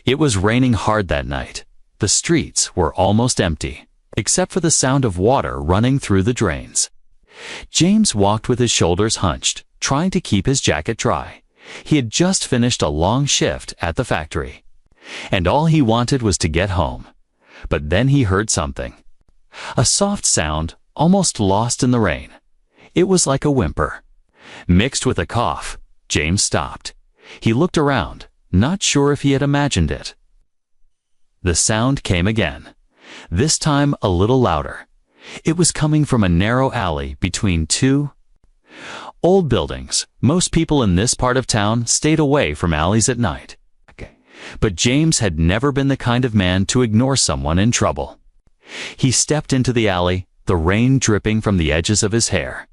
It was raining hard that night. The streets were almost empty, except for the sound of water running through the drains. James walked with his shoulders hunched, trying to keep his jacket dry. He had just finished a long shift at the factory, and all he wanted was to get home. But then he heard something. A soft sound, almost lost in the rain. It was like a whimper. Mixed with a cough, James stopped. He looked around, not sure if he had imagined it. The sound came again, this time a little louder. It was coming from a narrow alley between two old buildings. Most people in this part of town stayed away from alleys at night. But James had never been the kind of man to ignore someone in trouble. He stepped into the alley, the rain dripping from the edges of his hair.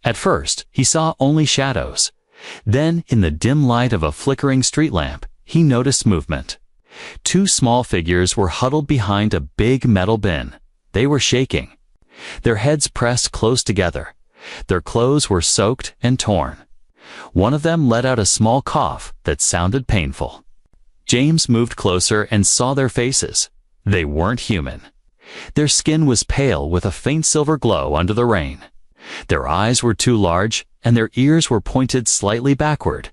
At first, he saw only shadows. Then, in the dim light of a flickering street lamp, he noticed movement. Two small figures were huddled behind a big metal bin. They were shaking, their heads pressed close together. Their clothes were soaked and torn. One of them let out a small cough that sounded painful. James moved closer and saw their faces. They weren't human. Their skin was pale with a faint silver glow under the rain. Their eyes were too large, and their ears were pointed slightly backward.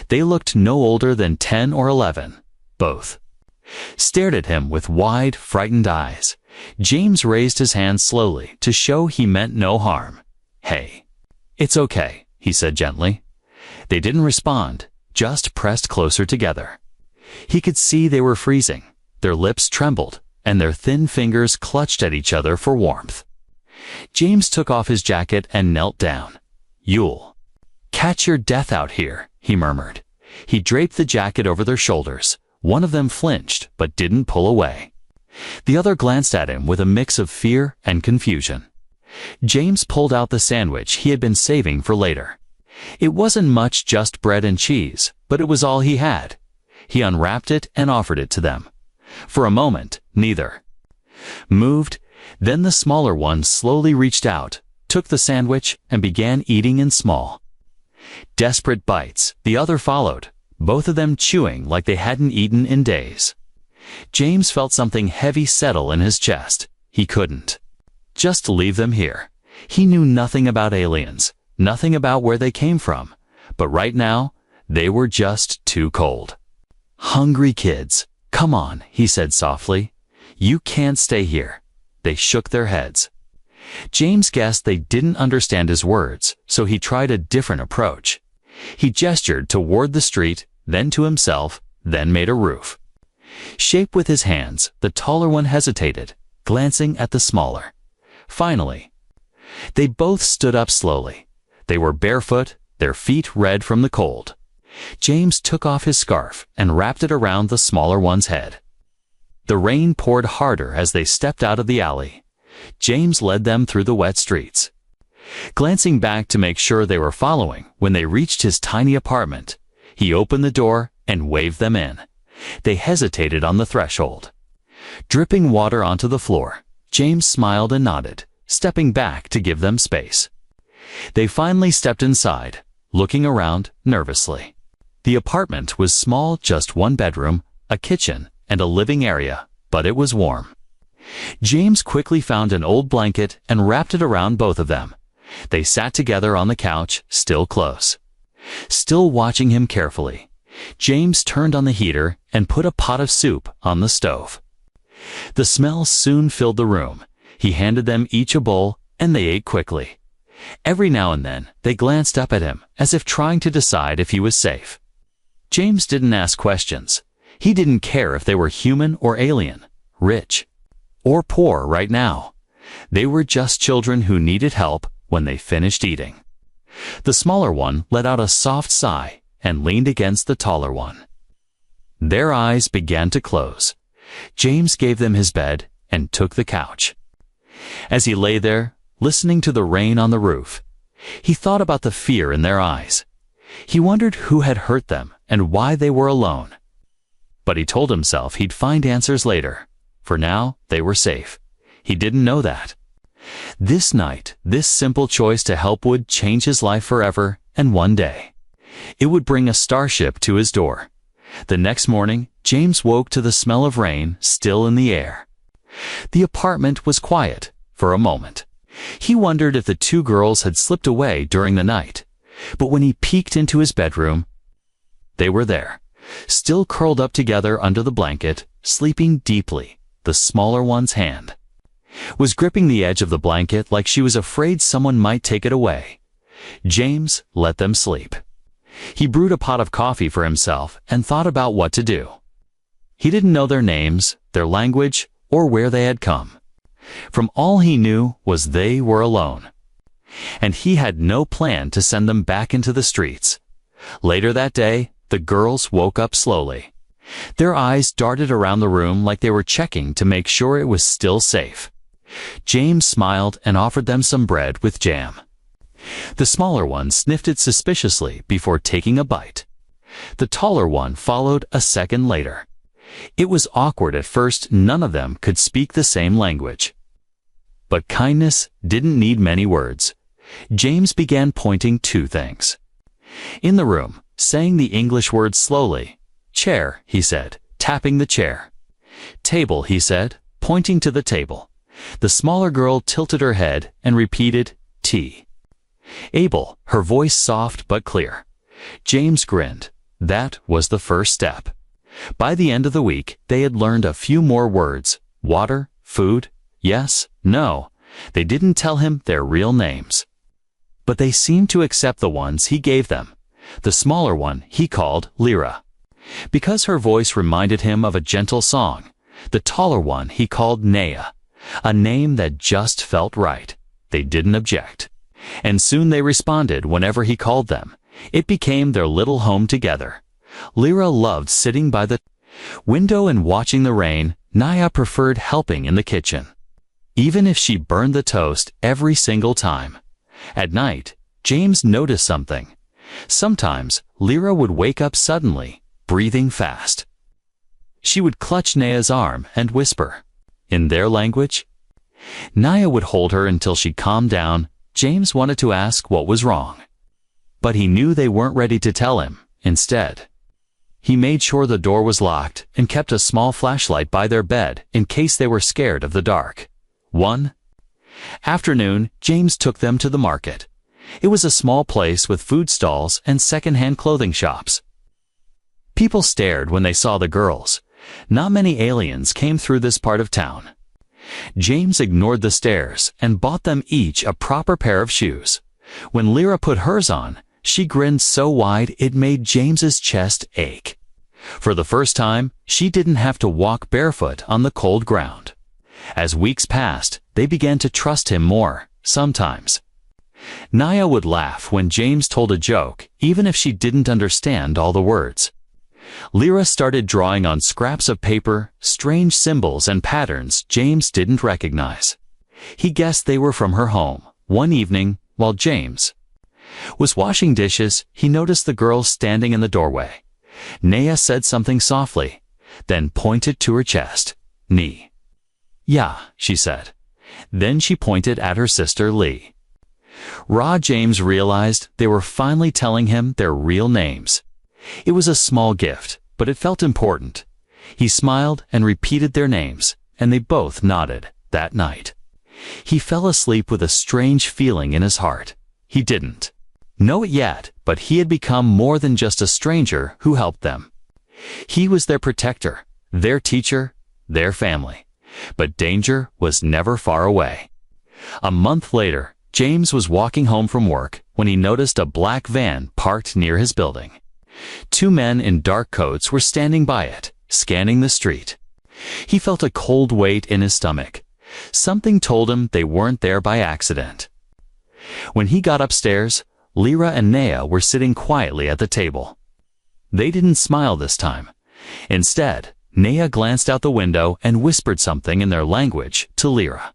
They looked no older than 10 or 11. Both stared at him with wide, frightened eyes. James raised his hand slowly to show he meant no harm. "Hey, it's okay," he said gently. They didn't respond, just pressed closer together. He could see they were freezing. Their lips trembled, and their thin fingers clutched at each other for warmth. James took off his jacket and knelt down. "You'll catch your death out here," he murmured. He draped the jacket over their shoulders. One of them flinched, but didn't pull away. The other glanced at him with a mix of fear and confusion. James pulled out the sandwich he had been saving for later. It wasn't much, just bread and cheese, but it was all he had. He unwrapped it and offered it to them. For a moment, neither moved. Then the smaller one slowly reached out, took the sandwich, and began eating in small, desperate bites. The other followed, both of them chewing like they hadn't eaten in days. James felt something heavy settle in his chest. He couldn't just leave them here. He knew nothing about aliens, nothing about where they came from, but right now, they were just too cold. "Hungry kids. Come on," he said softly. "You can't stay here." They shook their heads. James guessed they didn't understand his words, so he tried a different approach. He gestured toward the street, then to himself, then made a roof shape with his hands. The taller one hesitated, glancing at the smaller. Finally, they both stood up slowly. They were barefoot, their feet red from the cold. James took off his scarf and wrapped it around the smaller one's head. The rain poured harder as they stepped out of the alley. James led them through the wet streets, glancing back to make sure they were following. When they reached his tiny apartment, he opened the door and waved them in. They hesitated on the threshold, dripping water onto the floor. James smiled and nodded, stepping back to give them space. They finally stepped inside, looking around nervously. The apartment was small, just one bedroom, a kitchen, and a living area, but it was warm. James quickly found an old blanket and wrapped it around both of them. They sat together on the couch, still close, still watching him carefully. James turned on the heater and put a pot of soup on the stove. The smell soon filled the room. He handed them each a bowl, and they ate quickly. Every now and then, they glanced up at him, as if trying to decide if he was safe. James didn't ask questions. He didn't care if they were human or alien, rich or poor right now. They were just children who needed help when they finished eating. The smaller one let out a soft sigh and leaned against the taller one. Their eyes began to close. James gave them his bed and took the couch. As he lay there, listening to the rain on the roof, he thought about the fear in their eyes. He wondered who had hurt them and why they were alone. But he told himself he'd find answers later. For now, they were safe. He didn't know that. This night, this simple choice to help would change his life forever, and one day, it would bring a starship to his door. The next morning, James woke to the smell of rain still in the air. The apartment was quiet for a moment. He wondered if the two girls had slipped away during the night, but when he peeked into his bedroom, they were there, still curled up together under the blanket, sleeping deeply. The smaller one's hand was gripping the edge of the blanket like she was afraid someone might take it away. James let them sleep. He brewed a pot of coffee for himself and thought about what to do. He didn't know their names, their language, or where they had come. From all he knew was they were alone. And he had no plan to send them back into the streets. Later that day, the girls woke up slowly. Their eyes darted around the room like they were checking to make sure it was still safe. James smiled and offered them some bread with jam. The smaller one sniffed it suspiciously before taking a bite. The taller one followed a second later. It was awkward at first. None of them could speak the same language. But kindness didn't need many words. James began pointing to things in the room, saying the English words slowly. Chair, he said, tapping the chair. Table, he said, pointing to the table. The smaller girl tilted her head and repeated, tea. Abel, her voice soft but clear. James grinned. That was the first step. By the end of the week, they had learned a few more words. Water, food, yes, no. They didn't tell him their real names. But they seemed to accept the ones he gave them. The smaller one he called Lyra, because her voice reminded him of a gentle song. The taller one he called Nea, a name that just felt right. They didn't object. And soon they responded whenever he called them. It became their little home together. Lyra loved sitting by the window and watching the rain. Naya preferred helping in the kitchen, even if she burned the toast every single time. At night, James noticed something. Sometimes, Lyra would wake up suddenly, breathing fast. She would clutch Naya's arm and whisper, in their language. Naya would hold her until she calmed down. James wanted to ask what was wrong, but he knew they weren't ready to tell him. Instead, he made sure the door was locked and kept a small flashlight by their bed in case they were scared of the dark. One afternoon, James took them to the market. It was a small place with food stalls and second-hand clothing shops. People stared when they saw the girls. Not many aliens came through this part of town. James ignored the stares and bought them each a proper pair of shoes. When Lyra put hers on, she grinned so wide it made James's chest ache. For the first time, she didn't have to walk barefoot on the cold ground. As weeks passed, they began to trust him more. Sometimes, Naya would laugh when James told a joke, even if she didn't understand all the words. Lyra started drawing on scraps of paper, strange symbols and patterns James didn't recognize. He guessed they were from her home. One evening, while James was washing dishes, he noticed the girl standing in the doorway. Naya said something softly, then pointed to her chest. Knee. Yeah, she said. Then she pointed at her sister Lee. James realized they were finally telling him their real names. It was a small gift, but it felt important. He smiled and repeated their names, and they both nodded. That night, he fell asleep with a strange feeling in his heart. He didn't know it yet, but he had become more than just a stranger who helped them. He was their protector, their teacher, their family. But danger was never far away. A month later, James was walking home from work when he noticed a black van parked near his building. Two men in dark coats were standing by it, scanning the street. He felt a cold weight in his stomach. Something told him they weren't there by accident. When he got upstairs, Lyra and Naya were sitting quietly at the table. They didn't smile this time. Instead, Naya glanced out the window and whispered something in their language to Lyra.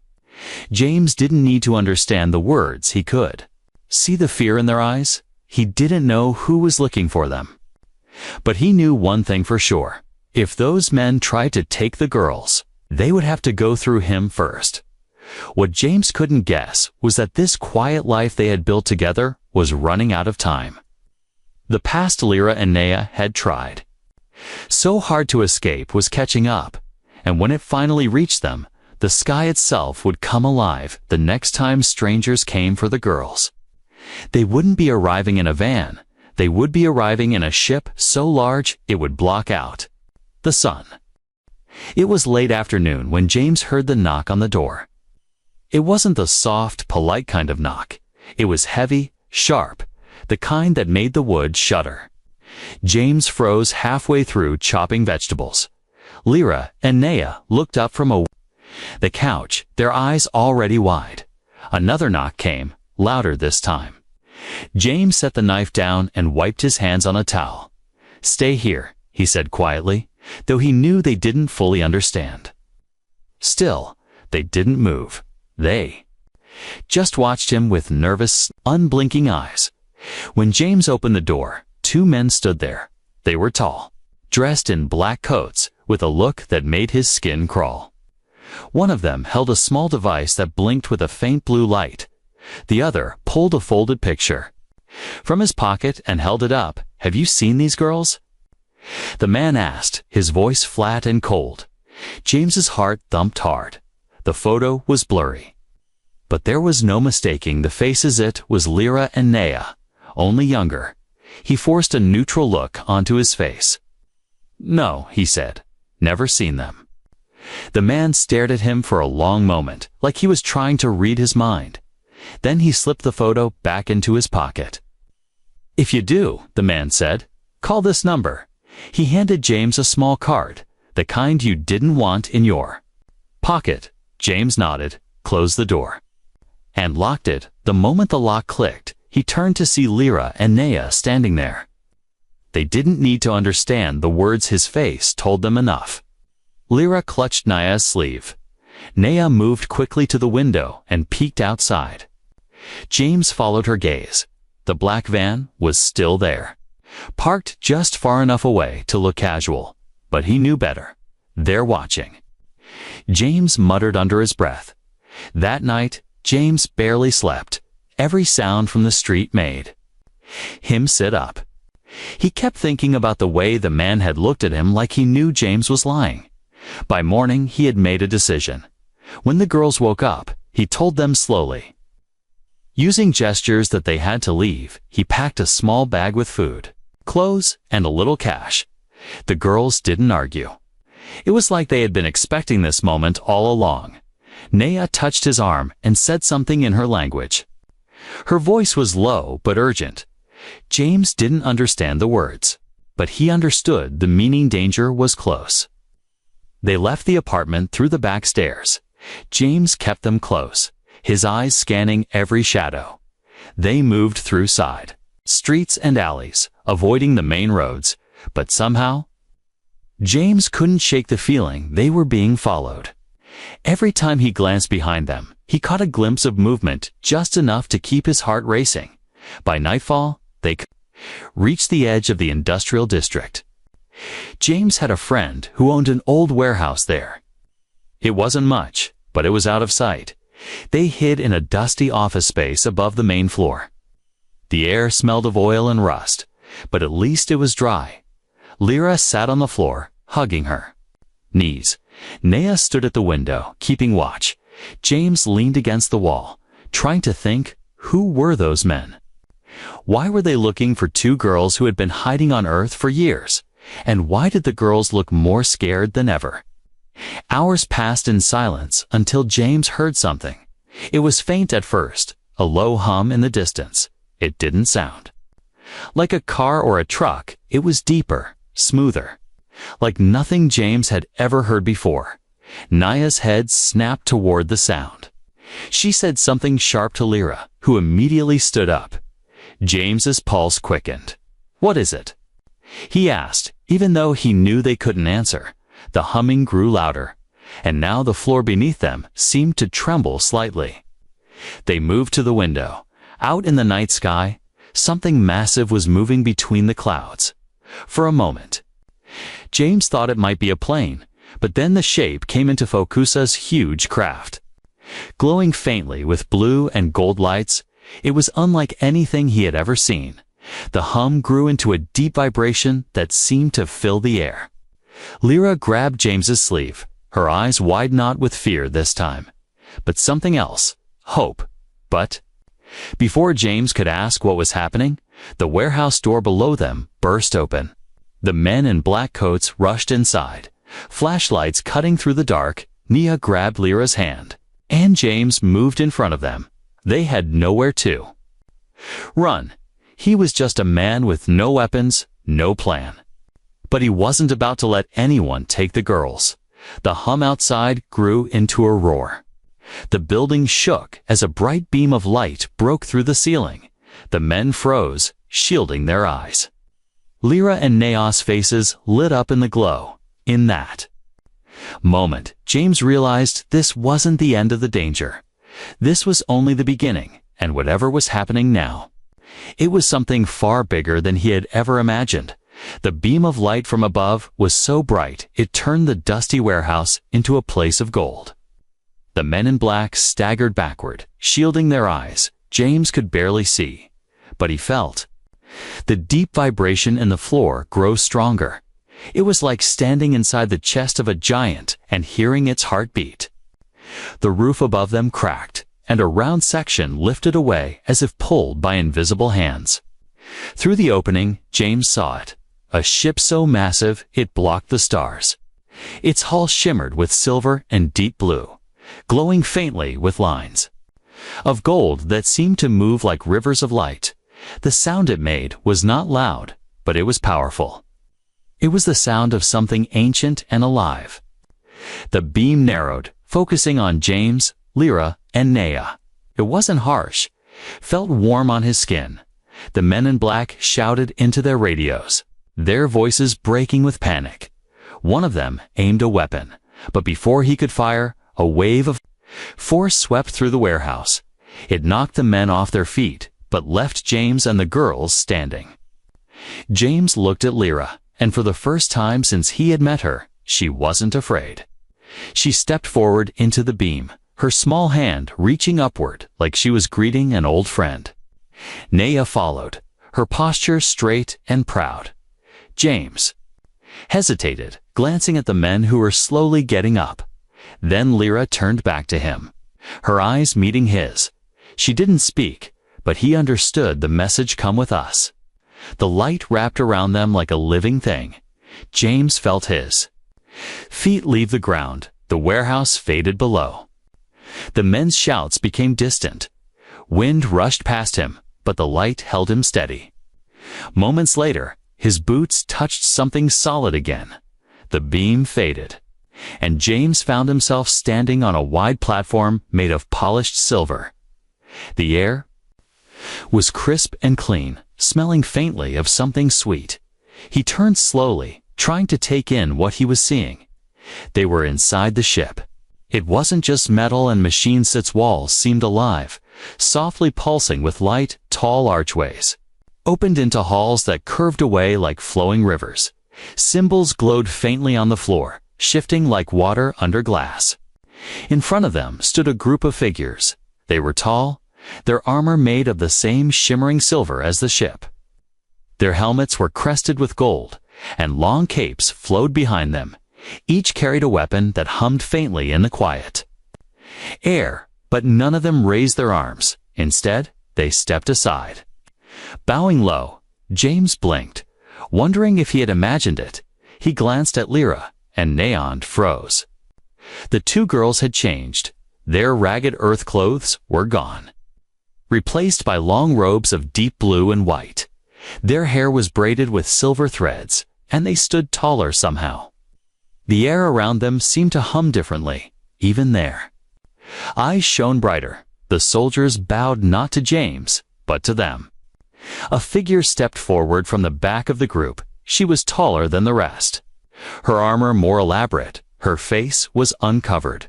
James didn't need to understand the words. He could see the fear in their eyes. He didn't know who was looking for them. But he knew one thing for sure. If those men tried to take the girls, they would have to go through him first. What James couldn't guess was that this quiet life they had built together was running out of time. The past Lyra and Naya had tried. So hard to escape was catching up, and when it finally reached them, the sky itself would come alive the next time strangers came for the girls. They wouldn't be arriving in a van. They would be arriving in a ship so large it would block out the sun. It was late afternoon when James heard the knock on the door. It wasn't the soft, polite kind of knock. It was heavy, sharp, the kind that made the wood shudder. James froze halfway through chopping vegetables. Lyra and Naya looked up from the couch, their eyes already wide. Another knock came, louder this time. James set the knife down and wiped his hands on a towel. "Stay here," he said quietly, though he knew they didn't fully understand. Still, they didn't move. They just watched him with nervous, unblinking eyes. When James opened the door, two men stood there. They were tall, dressed in black coats, with a look that made his skin crawl. One of them held a small device that blinked with a faint blue light. The other pulled a folded picture from his pocket and held it up. "Have you seen these girls?" The man asked, his voice flat and cold. James's heart thumped hard. The photo was blurry, but there was no mistaking the faces. It was Lyra and Naya, only younger. He forced a neutral look onto his face. "No," he said, "never seen them." The man stared at him for a long moment, like he was trying to read his mind. Then he slipped the photo back into his pocket. "If you do," the man said, "call this number." He handed James a small card, the kind you didn't want in your pocket. James nodded, closed the door, and locked it. The moment the lock clicked, he turned to see Lyra and Naya standing there. They didn't need to understand the words. His face told them enough. Lyra clutched Naya's sleeve. Naya moved quickly to the window and peeked outside. James followed her gaze. The black van was still there, parked just far enough away to look casual, but he knew better. They're watching. James muttered under his breath. That night, James barely slept. Every sound from the street made him sit up. He kept thinking about the way the man had looked at him, like he knew James was lying. By morning, he had made a decision. When the girls woke up, he told them slowly. Using gestures that they had to leave, he packed a small bag with food, clothes, and a little cash. The girls didn't argue. It was like they had been expecting this moment all along. Naya touched his arm and said something in her language. Her voice was low but urgent. James didn't understand the words, but he understood the meaning. Danger was close. They left the apartment through the back stairs. James kept them close, his eyes scanning every shadow. They moved through side streets and alleys, avoiding the main roads, but somehow, James couldn't shake the feeling they were being followed. Every time he glanced behind them, he caught a glimpse of movement, just enough to keep his heart racing. By nightfall, they reached the edge of the industrial district. James had a friend who owned an old warehouse there. It wasn't much, but it was out of sight. They hid in a dusty office space above the main floor. The air smelled of oil and rust, but at least it was dry. Lyra sat on the floor, hugging her knees. Naya stood at the window, keeping watch. James leaned against the wall, trying to think, who were those men? Why were they looking for two girls who had been hiding on Earth for years? And why did the girls look more scared than ever? Hours passed in silence until James heard something. It was faint at first, a low hum in the distance. It didn't sound like a car or a truck. It was deeper, smoother, like nothing James had ever heard before. Naya's head snapped toward the sound. She said something sharp to Lyra, who immediately stood up. James's pulse quickened. "What is it?" he asked, even though he knew they couldn't answer. The humming grew louder, and now the floor beneath them seemed to tremble slightly. They moved to the window. Out in the night sky, something massive was moving between the clouds. For a moment, James thought it might be a plane, but then the shape came into focus's huge craft. Glowing faintly with blue and gold lights, it was unlike anything he had ever seen. The hum grew into a deep vibration that seemed to fill the air. Lyra grabbed James's sleeve, her eyes wide not with fear this time, but something else, hope. But before James could ask what was happening, the warehouse door below them burst open. The men in black coats rushed inside. Flashlights cutting through the dark, Nia grabbed Lyra's hand, and James moved in front of them. They had nowhere to run. He was just a man with no weapons, no plan. But he wasn't about to let anyone take the girls. The hum outside grew into a roar. The building shook as a bright beam of light broke through the ceiling. The men froze, shielding their eyes. Lyra and Nea's faces lit up in the glow. In that moment, James realized this wasn't the end of the danger. This was only the beginning, and whatever was happening now, it was something far bigger than he had ever imagined. The beam of light from above was so bright it turned the dusty warehouse into a place of gold. The men in black staggered backward, shielding their eyes. James could barely see, but he felt the deep vibration in the floor grow stronger. It was like standing inside the chest of a giant and hearing its heartbeat. The roof above them cracked, and a round section lifted away as if pulled by invisible hands. Through the opening, James saw it, a ship so massive it blocked the stars. Its hull shimmered with silver and deep blue, glowing faintly with lines of gold that seemed to move like rivers of light. The sound it made was not loud, but it was powerful. It was the sound of something ancient and alive. The beam narrowed, focusing on James, Lyra, and Nea. It wasn't harsh, felt warm on his skin. The men in black shouted into their radios, their voices breaking with panic. One of them aimed a weapon, but before he could fire, a wave of force swept through the warehouse. It knocked the men off their feet, but left James and the girls standing. James looked at Lyra, and for the first time since he had met her, she wasn't afraid. She stepped forward into the beam, her small hand reaching upward like she was greeting an old friend. Nea followed, her posture straight and proud. James hesitated, glancing at the men who were slowly getting up. Then Lyra turned back to him, her eyes meeting his. She didn't speak, but he understood the message come with us. The light wrapped around them like a living thing. James felt his feet leave the ground. The warehouse faded below. The men's shouts became distant. Wind rushed past him, but the light held him steady. Moments later, his boots touched something solid again. The beam faded, and James found himself standing on a wide platform made of polished silver. The air was crisp and clean, smelling faintly of something sweet. He turned slowly, trying to take in what he was seeing. They were inside the ship. It wasn't just metal, and machines. Its walls seemed alive, softly pulsing with light. Tall archways opened into halls that curved away like flowing rivers. Symbols glowed faintly on the floor, shifting like water under glass. In front of them stood a group of figures. They were tall, their armor made of the same shimmering silver as the ship. Their helmets were crested with gold, and long capes flowed behind them. Each carried a weapon that hummed faintly in the quiet air, but none of them raised their arms. Instead, they stepped aside. Bowing low, James blinked, wondering if he had imagined it. He glanced at Lyra, and Neon froze. The two girls had changed. Their ragged earth clothes were gone, replaced by long robes of deep blue and white. Their hair was braided with silver threads, and they stood taller somehow. The air around them seemed to hum differently, even there. Eyes shone brighter. The soldiers bowed not to James, but to them. A figure stepped forward from the back of the group. She was taller than the rest, her armor more elaborate. Her face was uncovered,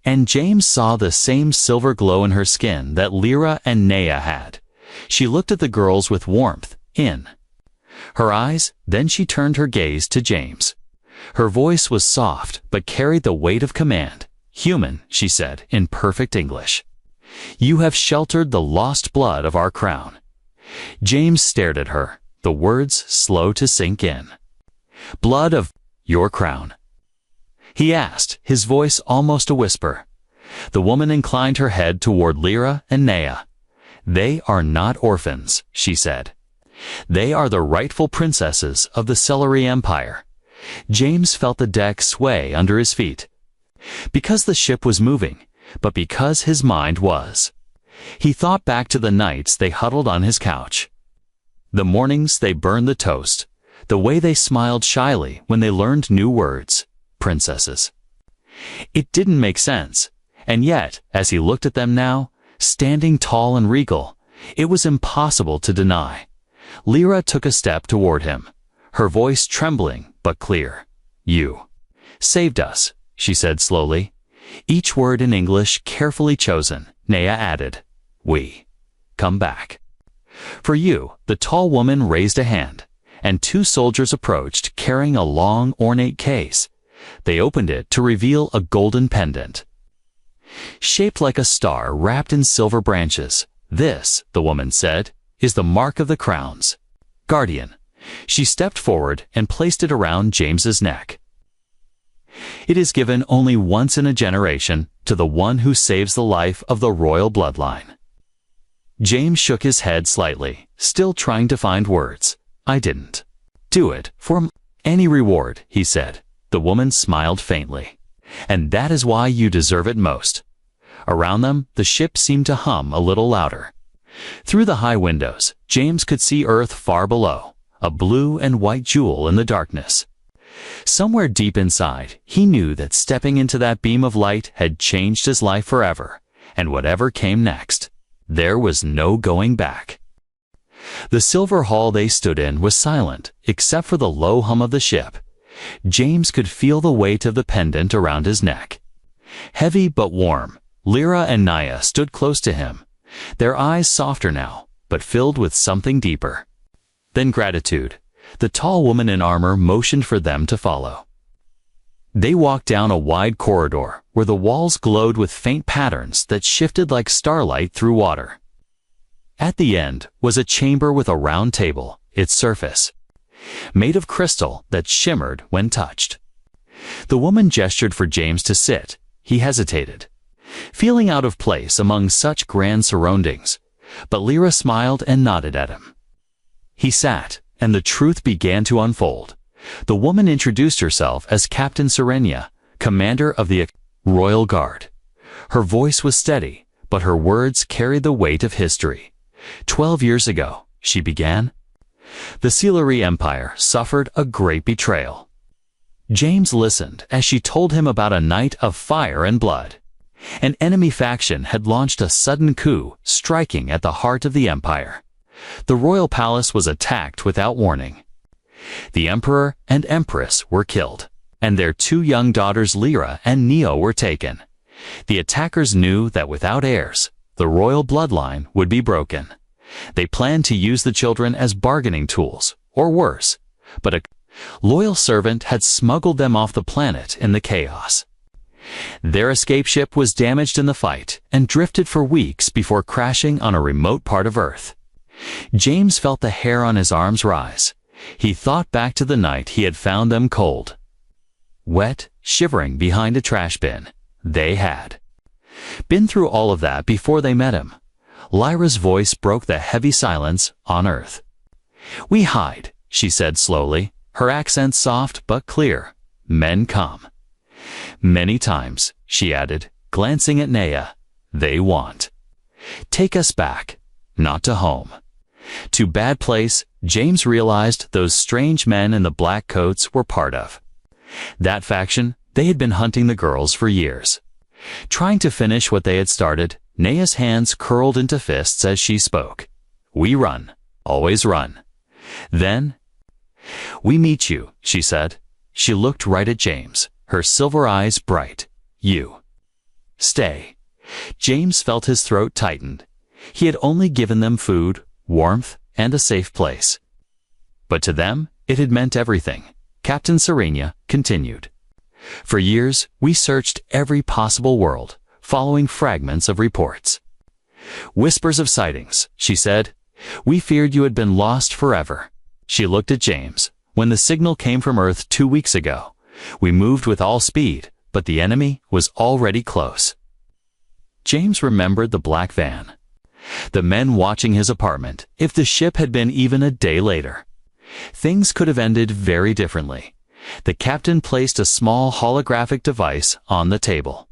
and James saw the same silver glow in her skin that Lyra and Nea had. She looked at the girls with warmth in her eyes, then she turned her gaze to James. Her voice was soft, but carried the weight of command. "Human," she said in perfect English, "you have sheltered the lost blood of our crown. James stared at her, the words slow to sink in. "Blood of your crown?" he asked, his voice almost a whisper. The woman inclined her head toward Lyra and Nea. "They are not orphans," she said. "They are the rightful princesses of the Celery Empire." James felt the deck sway under his feet. Because the ship was moving, but because his mind was. He thought back to the nights they huddled on his couch. The mornings they burned the toast. The way they smiled shyly when they learned new words. Princesses. It didn't make sense, and yet, as he looked at them now, standing tall and regal, it was impossible to deny. Lyra took a step toward him, her voice trembling but clear. "You saved us," she said slowly. Each word in English carefully chosen. Nea added, "We come back." "For you," the tall woman raised a hand, and two soldiers approached carrying a long, ornate case. They opened it to reveal a golden pendant, shaped like a star wrapped in silver branches. "This," the woman said, "is the mark of the crown's guardian." She stepped forward and placed it around James's neck. "It is given only once in a generation to the one who saves the life of the royal bloodline." James shook his head slightly, still trying to find words. "I didn't do it for any reward," he said. The woman smiled faintly. "And that is why you deserve it most." Around them, the ship seemed to hum a little louder. Through the high windows, James could see Earth far below, a blue and white jewel in the darkness. Somewhere deep inside, he knew that stepping into that beam of light had changed his life forever, and whatever came next, there was no going back. The silver hall they stood in was silent, except for the low hum of the ship. James could feel the weight of the pendant around his neck. Heavy but warm, Lyra and Nea stood close to him, their eyes softer now, but filled with something deeper. Then gratitude. The tall woman in armor motioned for them to follow. They walked down a wide corridor where the walls glowed with faint patterns that shifted like starlight through water. At the end was a chamber with a round table, its surface made of crystal that shimmered when touched. The woman gestured for James to sit. He hesitated, feeling out of place among such grand surroundings, but Lyra smiled and nodded at him. He sat, and the truth began to unfold. The woman introduced herself as Captain Serenia, commander of the Royal Guard. Her voice was steady, but her words carried the weight of history. 12 years ago, she began, the Celery Empire suffered a great betrayal. James listened as she told him about a night of fire and blood. An enemy faction had launched a sudden coup, striking at the heart of the empire. The royal palace was attacked without warning. The emperor and empress were killed, and their two young daughters Lyra and Neo were taken. The attackers knew that without heirs, the royal bloodline would be broken. They planned to use the children as bargaining tools, or worse, but a loyal servant had smuggled them off the planet in the chaos. Their escape ship was damaged in the fight and drifted for weeks before crashing on a remote part of Earth. James felt the hair on his arms rise. He thought back to the night he had found them cold, wet, shivering behind a trash bin. They had been through all of that before they met him. Lyra's voice broke the heavy silence on Earth. "We hide," she said slowly, her accent soft but clear. "Men come. Many times," she added, glancing at Nea. "They want. Take us back, not to home. To bad place." James realized those strange men in the black coats were part of that faction. They had been hunting the girls for years, trying to finish what they had started. Nea's hands curled into fists as she spoke. "We run, always run. Then we meet you," she said. She looked right at James, her silver eyes bright. "You stay." James felt his throat tightened. He had only given them food, warmth, and a safe place. But to them, it had meant everything. Captain Serenia continued. "For years, we searched every possible world, following fragments of reports. Whispers of sightings," she said. We feared you had been lost forever." She looked at James. "When the signal came from Earth 2 weeks ago, we moved with all speed, but the enemy was already close." James remembered the black van, the men watching his apartment. If the ship had been even a day later, things could have ended very differently. The captain placed a small holographic device on the table.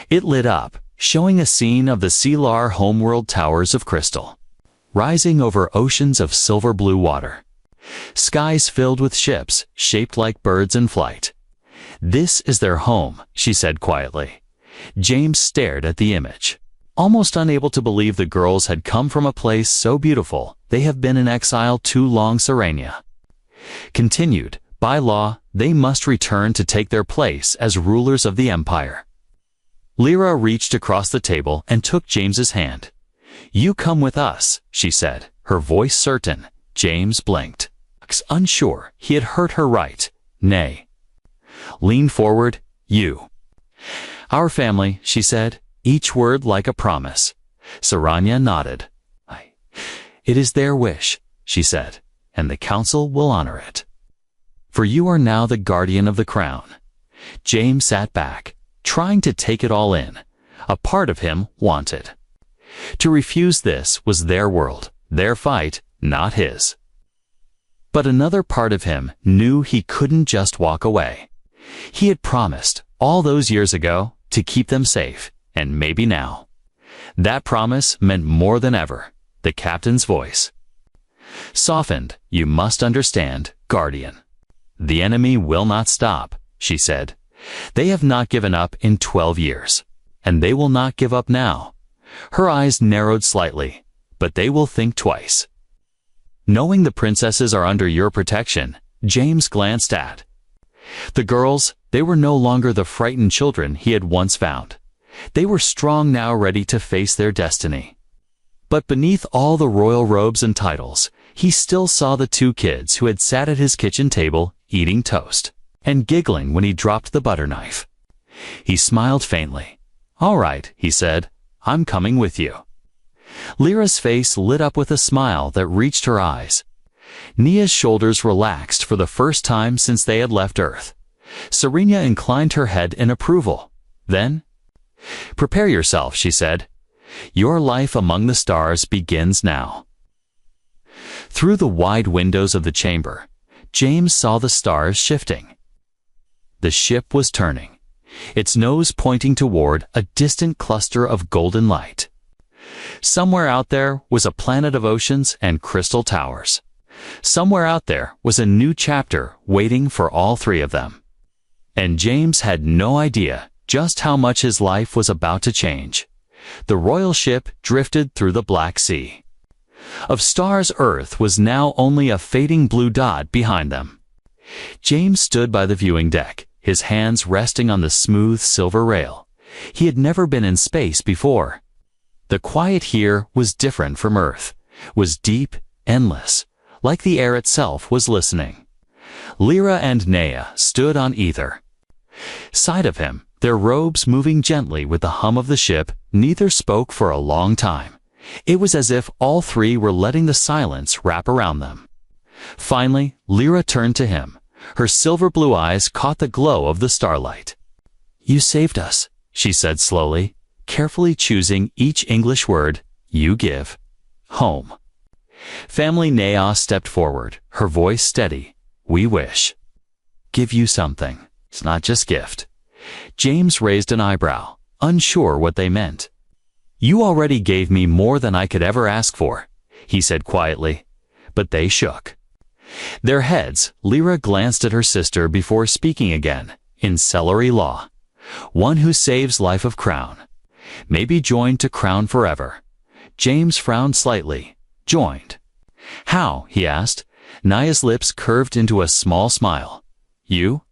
It lit up, showing a scene of the Sealar homeworld towers of crystal, rising over oceans of silver blue water. Skies filled with ships, shaped like birds in flight. "This is their home," she said quietly. James stared at the image, almost unable to believe the girls had come from a place so beautiful. "They have been in exile too long," Serenia continued. "By law, they must return to take their place as rulers of the empire." Lyra reached across the table and took James's hand. "You come with us," she said, her voice certain. James blinked, unsure he had heard her right. "Nay." "Lean forward, you." "Our family," she said, each word like a promise. Serenia nodded. "It is their wish," she said, "and the council will honor it. For you are now the guardian of the crown." James sat back, trying to take it all in. A part of him wanted to refuse. This was their world, their fight, not his. But another part of him knew he couldn't just walk away. He had promised, all those years ago, to keep them safe, and maybe now. That promise meant more than ever. The captain's voice softened. "You must understand, Guardian. The enemy will not stop," she said. "They have not given up in 12 years, and they will not give up now." Her eyes narrowed slightly, "but they will think twice." "Knowing the princesses are under your protection," James glanced at the girls. They were no longer the frightened children he had once found. They were strong now, ready to face their destiny. But beneath all the royal robes and titles, he still saw the 2 kids who had sat at his kitchen table, eating toast and giggling when he dropped the butter knife. He smiled faintly. "All right," he said, "I'm coming with you." Lyra's face lit up with a smile that reached her eyes. Nia's shoulders relaxed for the first time since they had left Earth. Serenia inclined her head in approval. Then, "Prepare yourself," she said. "Your life among the stars begins now." Through the wide windows of the chamber, James saw the stars shifting. The ship was turning, its nose pointing toward a distant cluster of golden light. Somewhere out there was a planet of oceans and crystal towers. Somewhere out there was a new chapter waiting for all 3 of them. And James had no idea just how much his life was about to change. The royal ship drifted through the Black Sea. Of stars, Earth was now only a fading blue dot behind them. James stood by the viewing deck, his hands resting on the smooth silver rail. He had never been in space before. The quiet here was different from Earth, was deep, endless, like the air itself was listening. Lyra and Nea stood on either side of him, their robes moving gently with the hum of the ship. Neither spoke for a long time. It was as if all 3 were letting the silence wrap around them. Finally, Lyra turned to him. Her silver blue eyes caught the glow of the starlight. "You saved us," she said slowly, carefully choosing each English word. "You give home." Family Nea stepped forward, her voice steady. "We wish give you something. It's not just gift." James raised an eyebrow, unsure what they meant. "You already gave me more than I could ever ask for," he said quietly. But they shook their heads. Lyra glanced at her sister before speaking again. "In celery law, one who saves life of crown may be joined to crown forever." James frowned slightly. "Joined? How?" he asked. Nia's lips curved into a small smile. "You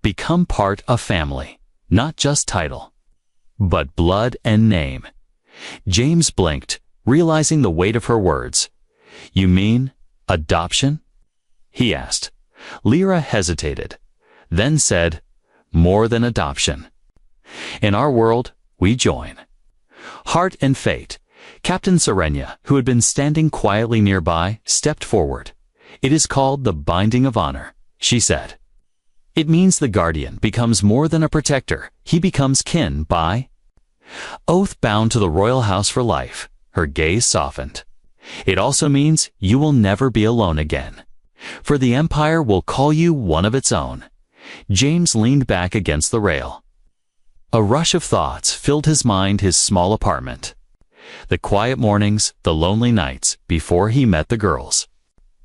become part of family, not just title, but blood and name." James blinked, realizing the weight of her words. "You mean adoption?" he asked. Lyra hesitated, then said, "More than adoption. In our world, we join heart and fate. Captain Serenia, who had been standing quietly nearby, stepped forward. "It is called the Binding of Honor," she said. "It means the guardian becomes more than a protector. He becomes kin by oath, bound to the royal house for life." Her gaze softened. "It also means you will never be alone again, for the Empire will call you one of its own." James leaned back against the rail. A rush of thoughts filled his mind, his small apartment. The quiet mornings, the lonely nights, before he met the girls.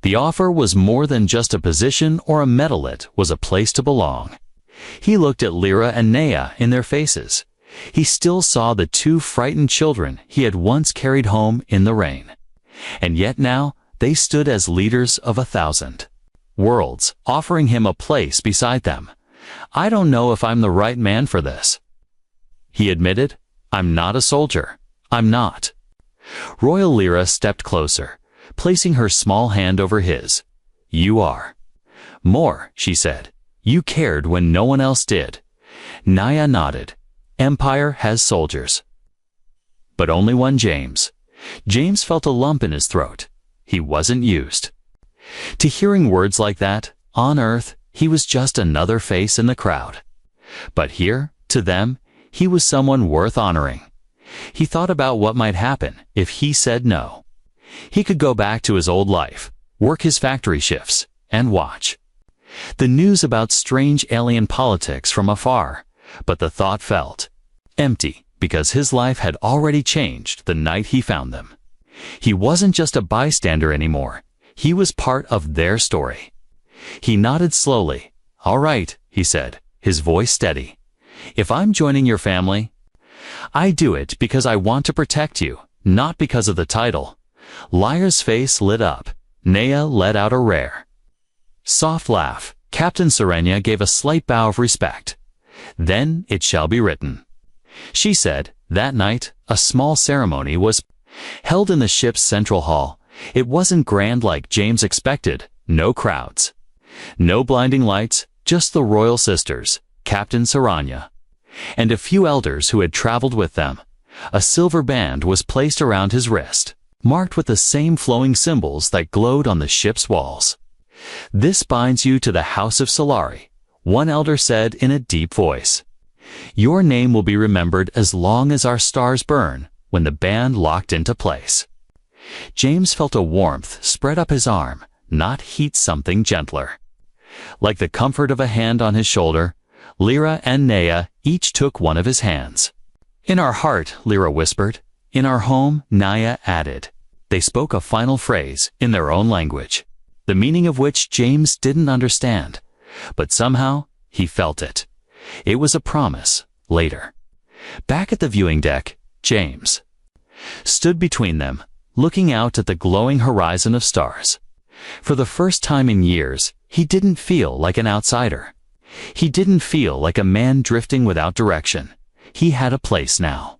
The offer was more than just a position or a medal, it was a place to belong. He looked at Lyra and Nea in their faces. He still saw the two frightened children he had once carried home in the rain. And yet now they stood as leaders of 1,000 worlds, offering him a place beside them. "I don't know if I'm the right man for this," he admitted. "I'm not a soldier. I'm not." Royal Lyra stepped closer, placing her small hand over his. "You are. More," she said. "You cared when no one else did." Naya nodded. "Empire has soldiers." But only one James. James felt a lump in his throat. He wasn't used to hearing words like that. On Earth, he was just another face in the crowd. But here, to them, he was someone worth honoring. He thought about what might happen if he said no. He could go back to his old life, work his factory shifts, and watch the news about strange alien politics from afar. But the thought felt empty, because his life had already changed the night he found them. He wasn't just a bystander anymore. He was part of their story. He nodded slowly. "All right," he said, his voice steady. "If I'm joining your family, I do it because I want to protect you, not because of the title." Lyra's face lit up. Nea let out a rare, soft laugh. Captain Serenia gave a slight bow of respect. "Then it shall be written," she said. That night, a small ceremony was held in the ship's central hall. It wasn't grand like James expected. No crowds, no blinding lights, just the royal sisters, Captain Serenia, and a few elders who had traveled with them. A silver band was placed around his wrist, marked with the same flowing symbols that glowed on the ship's walls. "This binds you to the House of Solari," one elder said in a deep voice. "Your name will be remembered as long as our stars burn." When the band locked into place, James felt a warmth spread up his arm, not heat, something gentler. Like the comfort of a hand on his shoulder, Lyra and Nea each took one of his hands. "In our heart," Lyra whispered. "In our home," Nea added. They spoke a final phrase in their own language, the meaning of which James didn't understand, but somehow he felt it. It was a promise. Later, back at the viewing deck, James stood between them, looking out at the glowing horizon of stars. For the first time in years, he didn't feel like an outsider. He didn't feel like a man drifting without direction. He had a place now.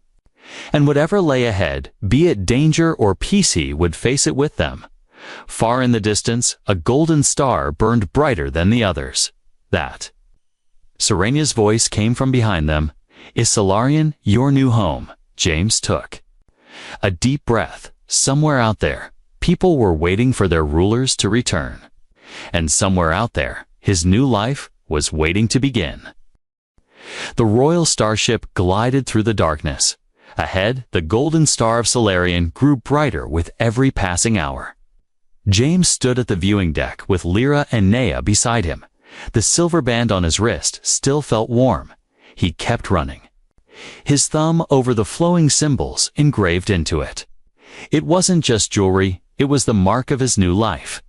And whatever lay ahead, be it danger or peace, he would face it with them. Far in the distance, a golden star burned brighter than the others. That. Serenia's voice came from behind them. "Is Solarian your new home?" James took a deep breath. Somewhere out there, people were waiting for their rulers to return. And somewhere out there, his new life was waiting to begin. The royal starship glided through the darkness. Ahead, the golden star of Solarian grew brighter with every passing hour. James stood at the viewing deck with Lyra and Nea beside him. The silver band on his wrist still felt warm. He kept running, his thumb over the flowing symbols engraved into it. It wasn't just jewelry, it was the mark of his new life.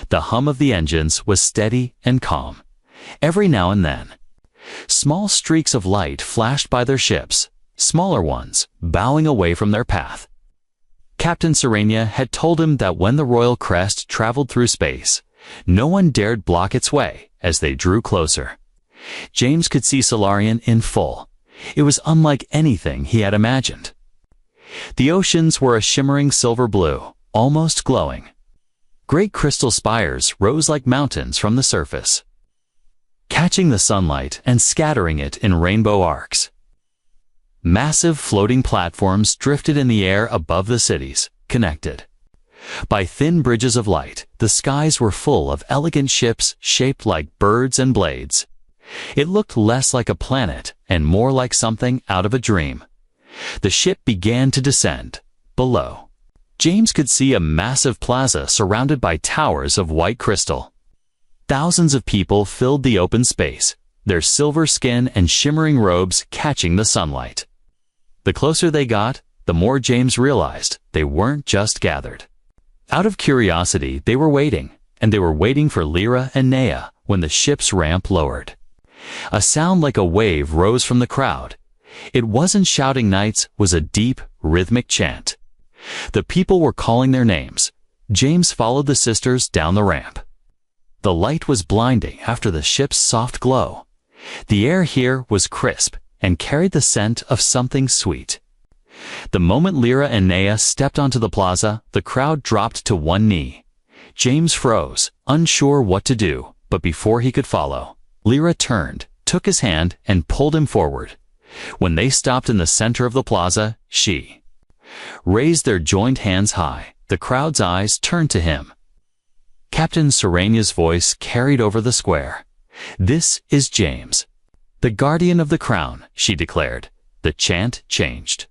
The hum of the engines was steady and calm. Every now and then, small streaks of light flashed by their ships, smaller ones bowing away from their path. Captain Serenia had told him that when the royal crest traveled through space, no one dared block its way as they drew closer. James could see Solarian in full. It was unlike anything he had imagined. The oceans were a shimmering silver blue, almost glowing. Great crystal spires rose like mountains from the surface, catching the sunlight and scattering it in rainbow arcs. Massive floating platforms drifted in the air above the cities, connected by thin bridges of light. The skies were full of elegant ships shaped like birds and blades. It looked less like a planet and more like something out of a dream. The ship began to descend. Below, James could see a massive plaza surrounded by towers of white crystal. Thousands of people filled the open space, their silver skin and shimmering robes catching the sunlight. The closer they got, the more James realized they weren't just gathered. Out of curiosity, they were waiting, and they were waiting for Lyra and Nea when the ship's ramp lowered. A sound like a wave rose from the crowd. It wasn't shouting knights, was a deep, rhythmic chant. The people were calling their names. James followed the sisters down the ramp. The light was blinding after the ship's soft glow. The air here was crisp and carried the scent of something sweet. The moment Lyra and Nea stepped onto the plaza, the crowd dropped to one knee. James froze, unsure what to do, but before he could follow, Lyra turned, took his hand, and pulled him forward. When they stopped in the center of the plaza, she raised their joined hands high. The crowd's eyes turned to him. Captain Serena's voice carried over the square. "This is James, the guardian of the crown," she declared. The chant changed.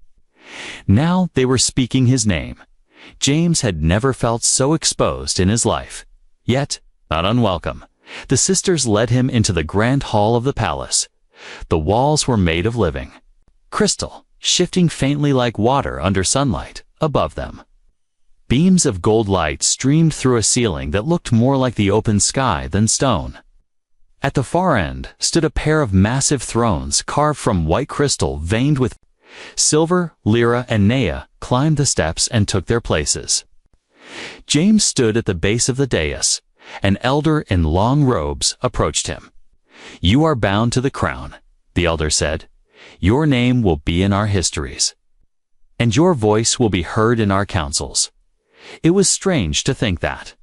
Now they were speaking his name. James had never felt so exposed in his life. Yet, not unwelcome, the sisters led him into the grand hall of the palace. The walls were made of living crystal, shifting faintly like water under sunlight above them. Beams of gold light streamed through a ceiling that looked more like the open sky than stone. At the far end stood a pair of massive thrones carved from white crystal veined with silver. Lyra and Nea climbed the steps and took their places. James stood at the base of the dais. An elder in long robes approached him. "You are bound to the crown," the elder said. "Your name will be in our histories, and your voice will be heard in our councils." It was strange to think that.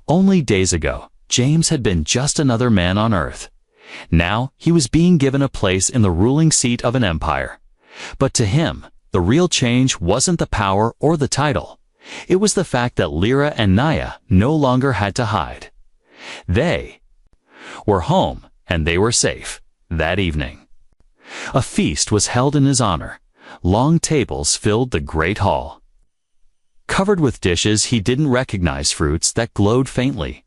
Only days ago, James had been just another man on earth. Now he was being given a place in the ruling seat of an empire. But to him, the real change wasn't the power or the title. It was the fact that Lyra and Nea no longer had to hide. They were home, and they were safe. That evening, a feast was held in his honor. Long tables filled the great hall. Covered with dishes he didn't recognize, fruits that glowed faintly,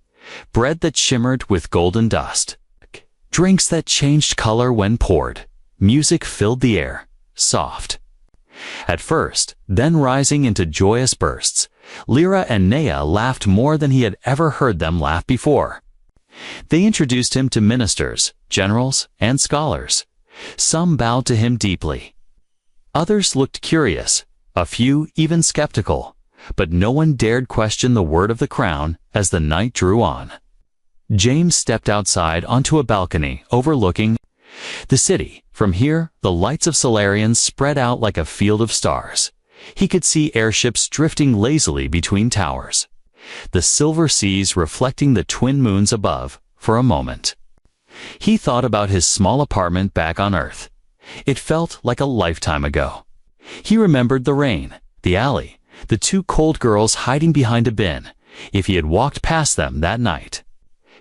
bread that shimmered with golden dust, drinks that changed color when poured. Music filled the air, soft at first, then rising into joyous bursts. Lyra and Nea laughed more than he had ever heard them laugh before. They introduced him to ministers, generals, and scholars. Some bowed to him deeply. Others looked curious, a few even skeptical, but no one dared question the word of the crown as the night drew on. James stepped outside onto a balcony overlooking the city. From here, the lights of Solarian spread out like a field of stars. He could see airships drifting lazily between towers, the silver seas reflecting the twin moons above. For a moment, he thought about his small apartment back on Earth. It felt like a lifetime ago. He remembered the rain, the alley, the two cold girls hiding behind a bin. If he had walked past them that night,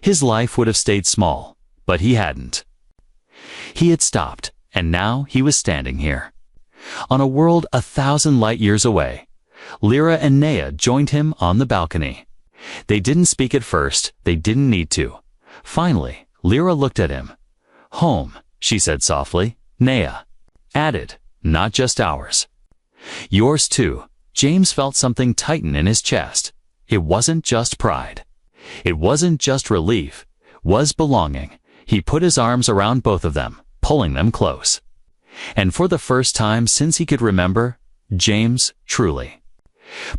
his life would have stayed small, but he hadn't. He had stopped, and now he was standing here, on a world 1,000 light years away. Lyra and Nea joined him on the balcony. They didn't speak at first, they didn't need to. Finally, Lyra looked at him. "Home," she said softly. Nea added, "Not just ours. Yours too." James felt something tighten in his chest. It wasn't just pride. It wasn't just relief. It was belonging. He put his arms around both of them, pulling them close. And for the first time since he could remember, James truly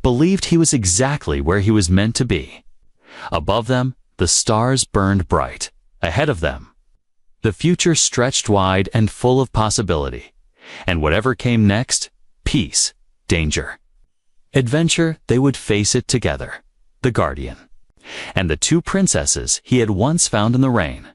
believed he was exactly where he was meant to be. Above them, the stars burned bright. Ahead of them, the future stretched wide and full of possibility. And whatever came next, peace, danger, adventure, they would face it together. The guardian and the two princesses he had once found in the rain.